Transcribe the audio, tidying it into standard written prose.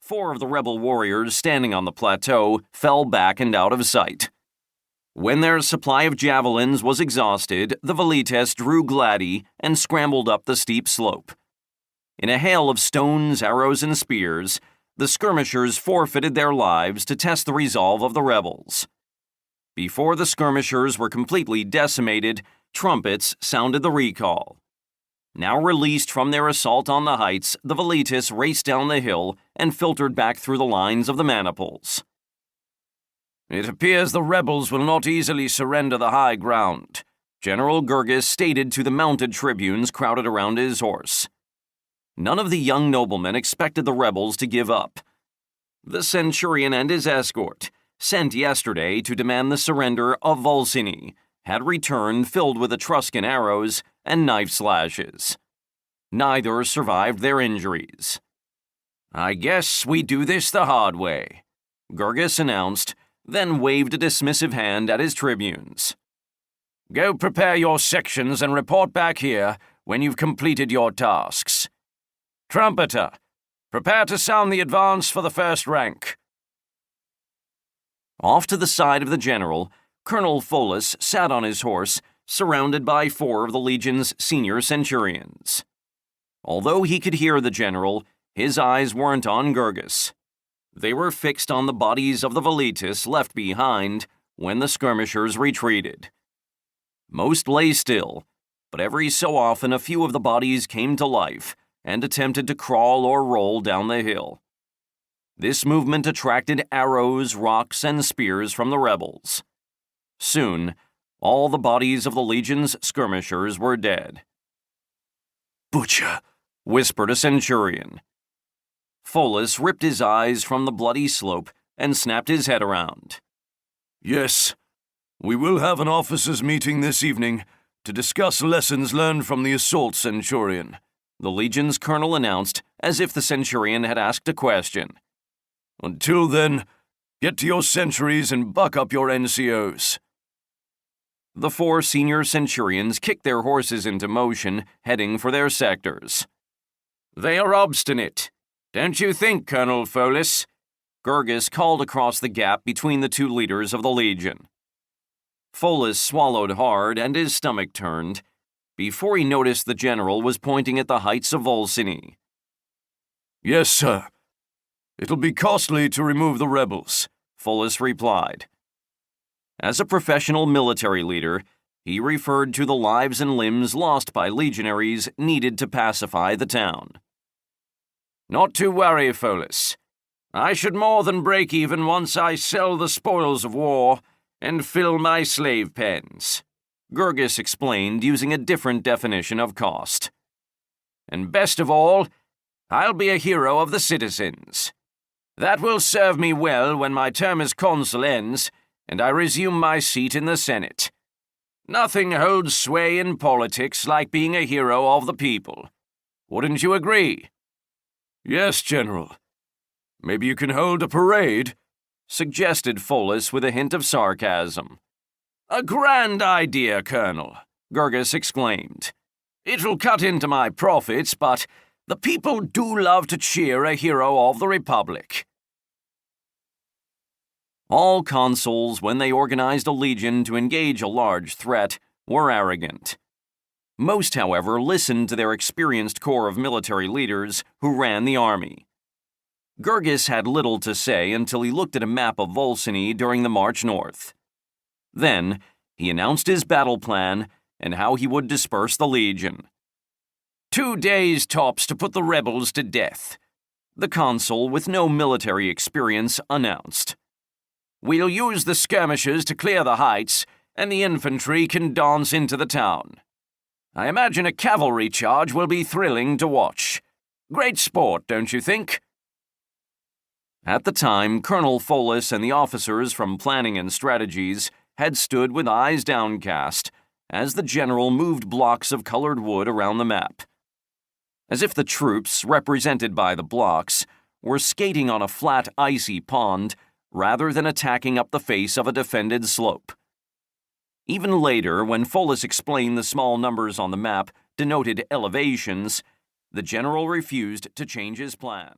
4 of the rebel warriors standing on the plateau fell back and out of sight. When their supply of javelins was exhausted, the velites drew gladii and scrambled up the steep slope. In a hail of stones, arrows, and spears, the skirmishers forfeited their lives to test the resolve of the rebels. Before the skirmishers were completely decimated, trumpets sounded the recall. Now released from their assault on the heights, the velites raced down the hill and filtered back through the lines of the maniples. "It appears the rebels will not easily surrender the high ground," General Gurgis stated to the mounted tribunes crowded around his horse. None of the young noblemen expected the rebels to give up. The centurion and his escort, sent yesterday to demand the surrender of Volsini, had returned filled with Etruscan arrows and knife slashes. Neither survived their injuries. "I guess we do this the hard way," Gurgis announced, then waved a dismissive hand at his tribunes. "Go prepare your sections and report back here when you've completed your tasks. Trumpeter, prepare to sound the advance for the first rank." Off to the side of the general, Colonel Pholus sat on his horse, surrounded by 4 of the legion's senior centurions. Although he could hear the general, his eyes weren't on Gurgis. They were fixed on the bodies of the velites left behind when the skirmishers retreated. Most lay still, but every so often a few of the bodies came to life and attempted to crawl or roll down the hill. This movement attracted arrows, rocks, and spears from the rebels. Soon, all the bodies of the legion's skirmishers were dead. "Butcher," whispered a centurion. Pholus ripped his eyes from the bloody slope and snapped his head around. "Yes, we will have an officers' meeting this evening to discuss lessons learned from the assault, Centurion," the legion's colonel announced, as if the centurion had asked a question. "Until then, get to your sentries and buck up your NCOs." The 4 senior centurions kicked their horses into motion, heading for their sectors. "They are obstinate, don't you think, Colonel Pholus?" Gurgis called across the gap between the 2 leaders of the legion. Pholus swallowed hard and his stomach turned before he noticed the general was pointing at the heights of Volsini. "Yes, sir. It'll be costly to remove the rebels," Pholus replied. As a professional military leader, he referred to the lives and limbs lost by legionaries needed to pacify the town. "Not to worry, Pholus. I should more than break even once I sell the spoils of war and fill my slave pens," Gurgis explained using a different definition of cost. "And best of all, I'll be a hero of the citizens. That will serve me well when my term as consul ends and I resume my seat in the Senate. Nothing holds sway in politics like being a hero of the people. Wouldn't you agree?" "Yes, General. Maybe you can hold a parade," suggested Pholus with a hint of sarcasm. "A grand idea, Colonel," Gurgis exclaimed. "It'll cut into my profits, but the people do love to cheer a hero of the Republic." All consuls, when they organized a legion to engage a large threat, were arrogant. Most, however, listened to their experienced corps of military leaders who ran the army. Gurgis had little to say until he looked at a map of Volsini during the march north. Then, he announced his battle plan and how he would disperse the legion. 2 days tops to put the rebels to death," the consul with no military experience announced. "We'll use the skirmishers to clear the heights, and the infantry can dance into the town. I imagine a cavalry charge will be thrilling to watch. Great sport, don't you think?" At the time, Colonel Pholus and the officers from Planning and Strategies had stood with eyes downcast as the general moved blocks of colored wood around the map. As if the troops, represented by the blocks, were skating on a flat, icy pond rather than attacking up the face of a defended slope. Even later, when Pholus explained the small numbers on the map denoted elevations, the general refused to change his plan.